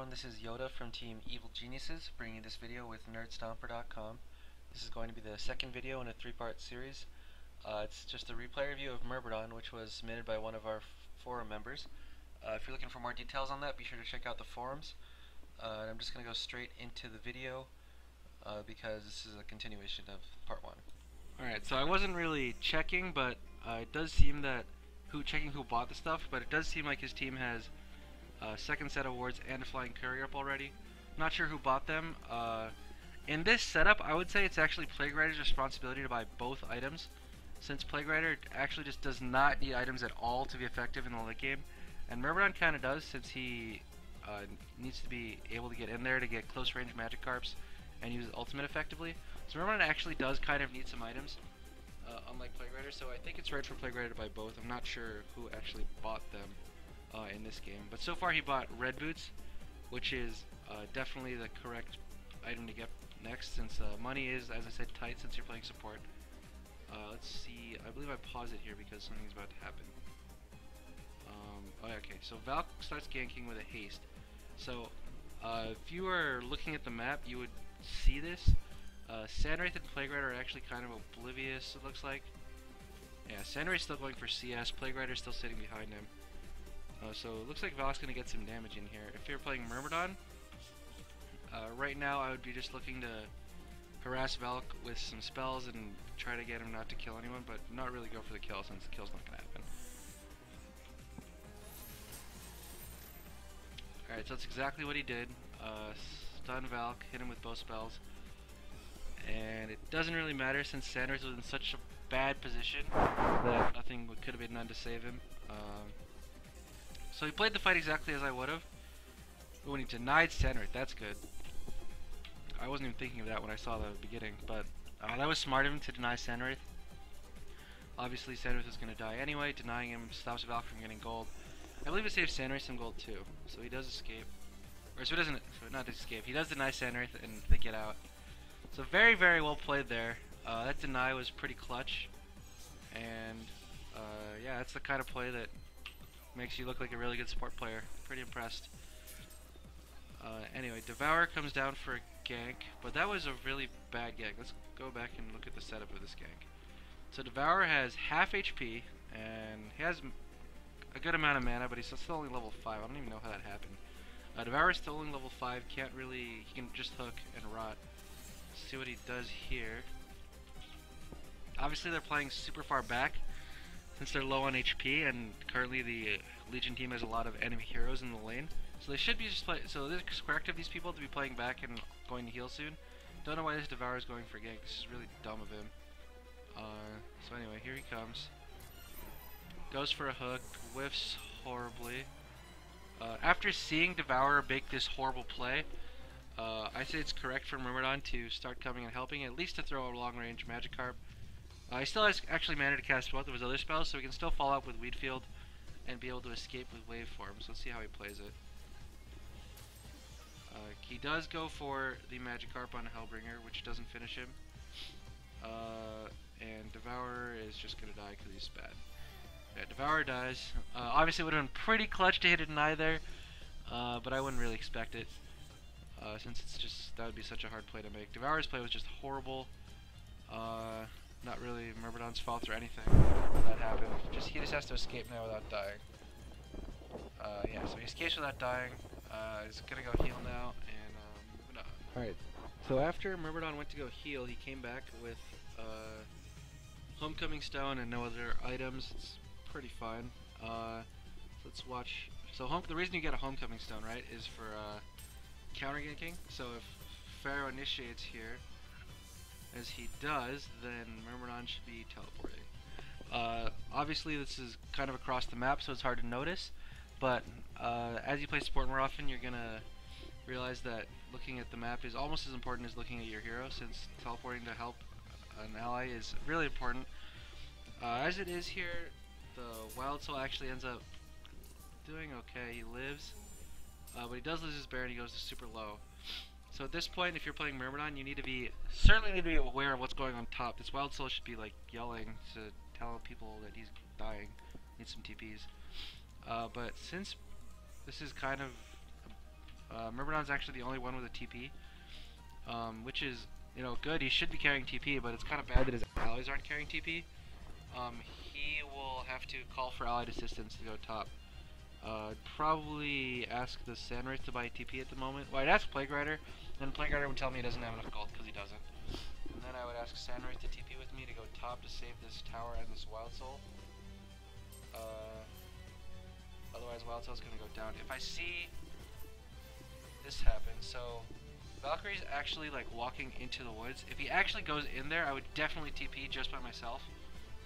everyone, this is Yoda from Team Evil Geniuses, bringing this video with Nerdstomper.com. This is going to be the second video in a three-part series. It's just a replay review of Myrmidon, which was submitted by one of our forum members. If you're looking for more details on that, be sure to check out the forums. I'm just going to go straight into the video because this is a continuation of part 1. Alright, so I wasn't really checking, but it does seem that checking who bought the stuff, but it does seem like his team has a second set of awards and a flying courier up already. Not sure who bought them. In this setup, I would say it's actually Plague Rider's responsibility to buy both items, since Plague Rider actually just does not need items at all to be effective in the late game, and Myrmidon kind of does, since he needs to be able to get in there to get close range magic carps and use his ultimate effectively. So Myrmidon actually does kind of need some items, unlike Plague Rider, so I think it's right for Plague Rider to buy both. I'm not sure who actually bought them in this game, but so far he bought red boots, which is definitely the correct item to get next, since money is, as I said, tight since you're playing support. Let's see, I believe I pause it here because something's about to happen. Okay, so Valk starts ganking with a haste. So if you are looking at the map, you would see this. Sandwraith and Plague Rider are actually kind of oblivious, it looks like. Yeah, Sandwraith's still going for CS, Plague Rider's still sitting behind him. So it looks like Valk's going to get some damage in here. If you're playing Myrmidon, right now I would be just looking to harass Valk with some spells and try to get him not to kill anyone, but not really go for the kill, since the kill's not going to happen. Alright, so that's exactly what he did. Stun Valk, hit him with both spells. And it doesn't really matter since Sanders was in such a bad position that nothing could have been done to save him. So he played the fight exactly as I would have. When he denied Sandwraith, that's good. I wasn't even thinking of that when I saw the beginning, but that was smart of him to deny Sandwraith. Obviously Sandwraith was going to die anyway. Denying him stops Valk from getting gold. I believe it saves Sandwraith some gold too, so he does escape. Or so he doesn't, not escape, he does deny Sandwraith and they get out. So very, very well played there. That deny was pretty clutch. And yeah, that's the kind of play that makes you look like a really good support player. Pretty impressed. Anyway, Devourer comes down for a gank, but that was a really bad gank. Let's go back and look at the setup of this gank. So Devourer has half HP, and he has a good amount of mana, but he's still only level 5. I don't even know how that happened. Devourer's still only level 5, can't really, he can just hook and rot. Let's see what he does here. Obviously they're playing super far back, since they're low on HP, and currently the Legion team has a lot of enemy heroes in the lane. So they should be just play. So this is correct of these people to be playing back and going to heal soon. Don't know why this Devourer is going for gank. This is really dumb of him. So anyway, here he comes. Goes for a hook, whiffs horribly. After seeing Devourer make this horrible play, I say it's correct for Myrmidon to start coming and helping, at least to throw a long range magic carp. He still has actually mana to cast both of his other spells, so he can still follow up with Weedfield and be able to escape with waveform. So let's see how he plays it. He does go for the magic carp on Hellbringer, which doesn't finish him. And Devourer is just going to die because he's bad. Yeah, Devourer dies. Obviously it would have been pretty clutch to hit a deny there, but I wouldn't really expect it, since it's just, that would be such a hard play to make. Devourer's play was just horrible. Not really Myrmidon's fault or anything that happened. He just has to escape now without dying. Yeah, so he escapes without dying. He's gonna go heal now, and moving on. Alright, so after Myrmidon went to go heal, he came back with Homecoming Stone and no other items. It's pretty fine. Let's watch. So the reason you get a Homecoming Stone, right, is for counter ganking. So if Pharaoh initiates here, as he does, then Myrmidon should be teleporting. Obviously this is kind of across the map, so it's hard to notice, but as you play support more often, you're gonna realize that looking at the map is almost as important as looking at your hero, since teleporting to help an ally is really important. As it is here, the Wild Soul actually ends up doing okay. He lives, but he does lose his bear and he goes to super low. So at this point, if you're playing Myrmidon, you certainly need to be aware of what's going on top. This Wild Soul should be like yelling to tell people that he's dying, needs some TPs. But since this is kind of Myrmidon's actually the only one with a TP, which is, you know, good. He should be carrying TP, but it's kind of bad that his allies aren't carrying TP. He will have to call for allied assistance to go top. Probably ask the Sandwraith to buy TP at the moment. Well, I'd ask Plague Rider, and Plague Rider would tell me he doesn't have enough gold because he doesn't. And then I would ask Sandwraith to TP with me to go top to save this tower and this Wild Soul. Otherwise, Wild Soul's gonna go down. If I see this happen, so Valkyrie's actually like walking into the woods. If he actually goes in there, I would definitely TP just by myself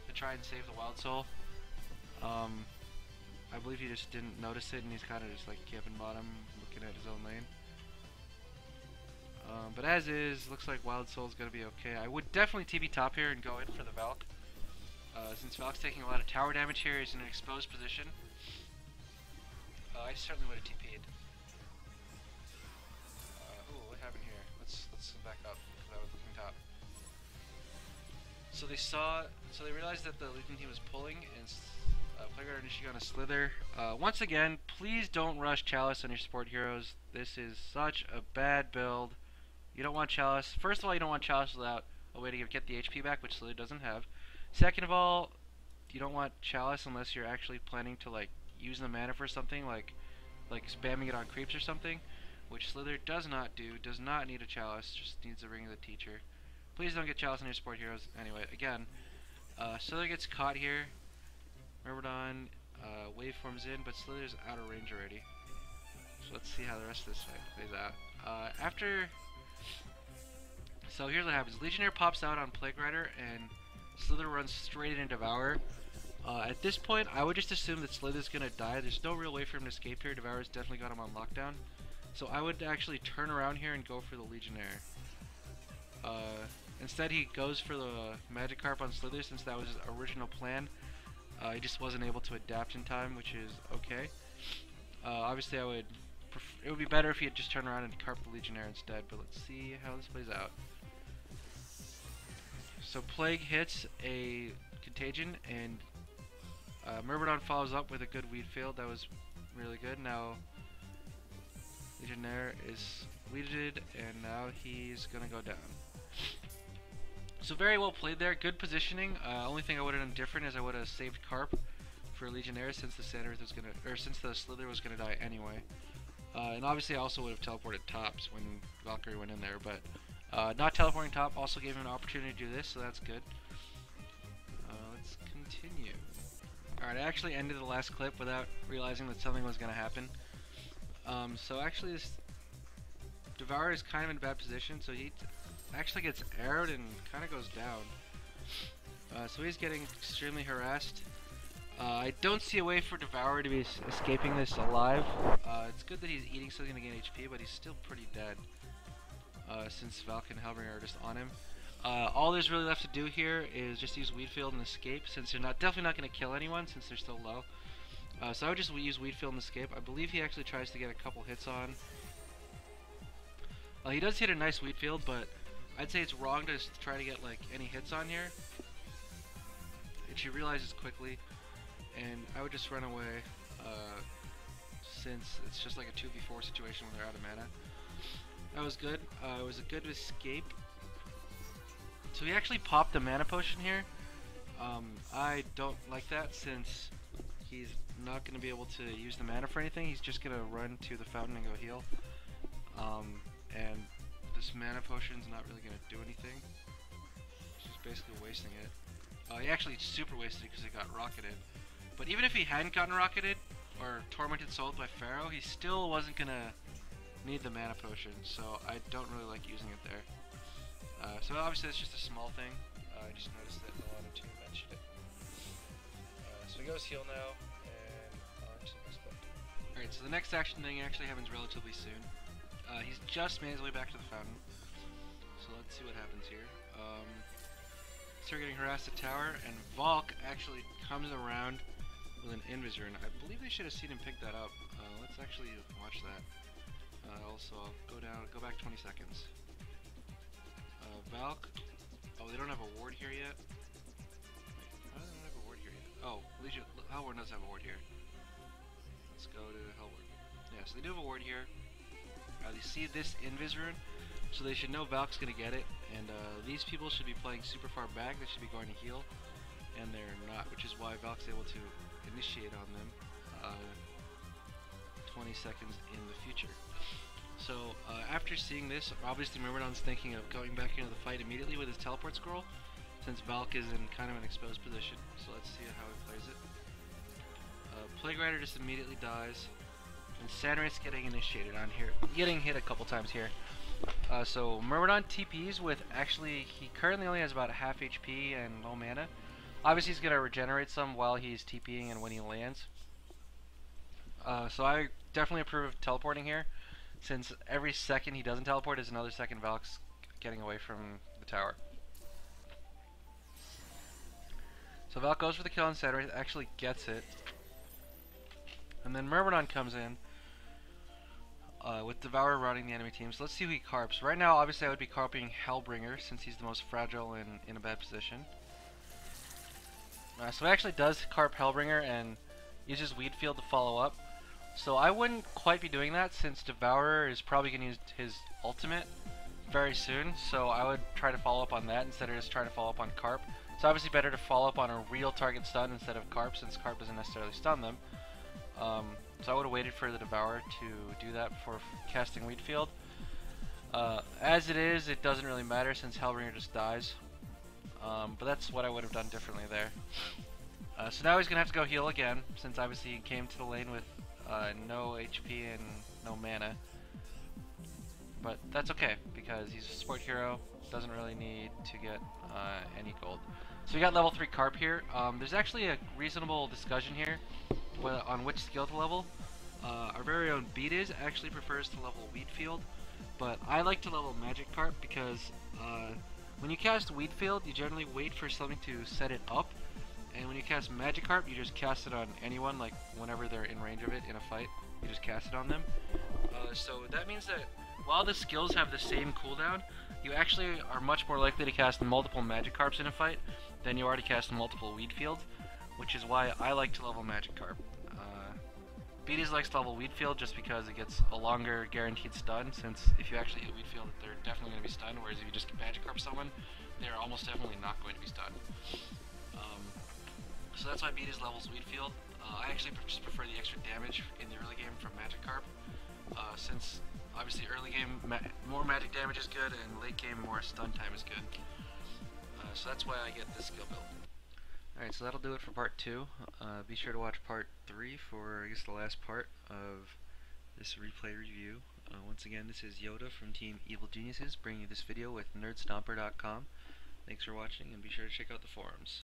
to try and save the Wild Soul. I believe he just didn't notice it, and he's kind of just like camping bottom, looking at his own lane. But as is, looks like Wild Soul's gonna be okay. I would definitely TP top here and go in for the Valk. Since Valk's taking a lot of tower damage here, he's in an exposed position. I certainly would have TP'd. Ooh, what happened here? Let's back up, because I was looking top. So they realized that the Legion team was pulling, and Plague Rider Nishiga on a Slither. Once again, please don't rush Chalice on your support heroes. This is such a bad build. You don't want Chalice. First of all, you don't want Chalice without a way to get the HP back, which Slither doesn't have. Second of all, you don't want Chalice unless you're actually planning to like use the mana for something, like spamming it on creeps or something, which Slither does not do. Does not need a Chalice. Just needs a Ring of the Teacher. Please don't get Chalice on your support heroes. Anyway, again, Slither gets caught here. Myrmidon wave forms in, but Slither's out of range already. So let's see how the rest of this fight plays out. So here's what happens. Legionnaire pops out on Plague Rider, and Slither runs straight into Devourer. At this point, I would just assume that Slither's gonna die. There's no real way for him to escape here. Devourer's definitely got him on lockdown. So I would actually turn around here and go for the Legionnaire. Instead, he goes for the Magikarp on Slither, since that was his original plan. He just wasn't able to adapt in time, which is okay. Obviously, it would be better if he had just turned around and carped the Legionnaire instead, but let's see how this plays out. So Plague hits a Contagion, and Myrmidon follows up with a good Weed Field. That was really good. Now Legionnaire is weeded, and now he's gonna go down. So very well played there. Good positioning. Only thing I would have done different is I would have saved Carp for Legionnaire, since the Sandwraith was gonna, or since the Slither was gonna die anyway. And obviously I also would have teleported tops when Valkyrie went in there, but not teleporting top also gave him an opportunity to do this, so that's good. Let's continue. Alright, I actually ended the last clip without realizing that something was going to happen. So actually this Devourer is kind of in a bad position, so he actually gets arrowed and kind of goes down. So he's getting extremely harassed. I don't see a way for Devourer to be escaping this alive. It's good that he's eating so he's going to gain HP, but he's still pretty dead. Since Valk and Hellbringer are just on him. All there's really left to do here is just use Weed Field and escape, since they're definitely not going to kill anyone since they're still low. So I would just use Weed Field and escape. I believe he actually tries to get a couple hits on. He does hit a nice Weed Field, but I'd say it's wrong to try to get like any hits on here. And she realizes quickly, and I would just run away, since it's just like a 2v4 situation when they're out of mana. That was good. It was a good escape. So he actually popped the mana potion here. I don't like that, since he's not going to be able to use the mana for anything. He's just going to run to the fountain and go heal. And this mana potion's not really going to do anything. He's just basically wasting it. He actually super wasted it because he got rocketed. But even if he hadn't gotten rocketed, or tormented souled by Pharaoh, he still wasn't going to need the mana potion, so I don't really like using it there. So obviously it's just a small thing. I just noticed that I wanted to mention it. So he goes heal now, and on to the next clip. Alright, so the next action thing actually happens relatively soon. He's just made his way back to the fountain. So let's see what happens here. Start getting harassed at tower, and Valk actually comes around with an Invisor, and I believe they should have seen him pick that up. Let's actually watch that. Also, I'll go back 20 seconds. Valk. Oh, they don't have a ward here yet. Why do they not have a ward here yet? Oh, Hellward does have a ward here. Let's go to Hellward. Yeah, so they do have a ward here. they see this invis rune, so they should know Valk's gonna get it, and these people should be playing super far back. They should be going to heal, and they're not, which is why Valk's able to initiate on them 20 seconds in the future. So after seeing this, obviously Myrmidon's thinking of going back into the fight immediately with his teleport scroll, since Valk is in kind of an exposed position. So let's see how he plays it. Plague Rider just immediately dies, and Sanris getting initiated on here, getting hit a couple times here. So Myrmidon TPs with, actually he currently only has about half HP and low mana. Obviously he's gonna regenerate some while he's TPing and when he lands. So I definitely approve of teleporting here, since every second he doesn't teleport is another second Valk's getting away from the tower. So Valk goes for the kill on Sanris, actually gets it. And then Myrmidon comes in with Devourer running the enemy team. So let's see who he carps. Right now, obviously, I would be carping Hellbringer since he's the most fragile and in a bad position. So he actually does carp Hellbringer and uses Weed Field to follow up. So I wouldn't quite be doing that since Devourer is probably going to use his ultimate very soon. So I would try to follow up on that instead of just trying to follow up on carp. It's obviously better to follow up on a real target stun instead of carp, since carp doesn't necessarily stun them. So I would have waited for the Devourer to do that before casting Weed Field. As it is, it doesn't really matter since Hellbringer just dies. But that's what I would have done differently there. So now he's going to have to go heal again, since obviously he came to the lane with no HP and no mana. But that's okay, because he's a support hero, doesn't really need to get any gold. So we got level 3 carp here. There's actually a reasonable discussion here on which skill to level. Our very own Beatiz actually prefers to level Weed Field, but I like to level Magic Carp because when you cast Weed Field, you generally wait for something to set it up, and when you cast Magic Carp, you just cast it on anyone, like whenever they're in range of it in a fight, you just cast it on them. So that means that while the skills have the same cooldown, you actually are much more likely to cast multiple Magic Carps in a fight than you are to cast multiple Weed Fields, which is why I like to level Magic Carp. Beatiz likes to level Weed Field just because it gets a longer guaranteed stun, since if you actually hit Weed Field, they're definitely going to be stunned, whereas if you just Magic Carp someone, they're almost definitely not going to be stunned. So that's why Beatiz levels Weed Field. I actually just prefer the extra damage in the early game from Magic Carp, since obviously early game more magic damage is good, and late game more stun time is good. So that's why I get this skill build. Alright, so that'll do it for part 2. Be sure to watch part 3 for, I guess, the last part of this replay review. Once again, this is Yoda from Team Evil Geniuses, bringing you this video with Nerdstomper.com. Thanks for watching, and be sure to check out the forums.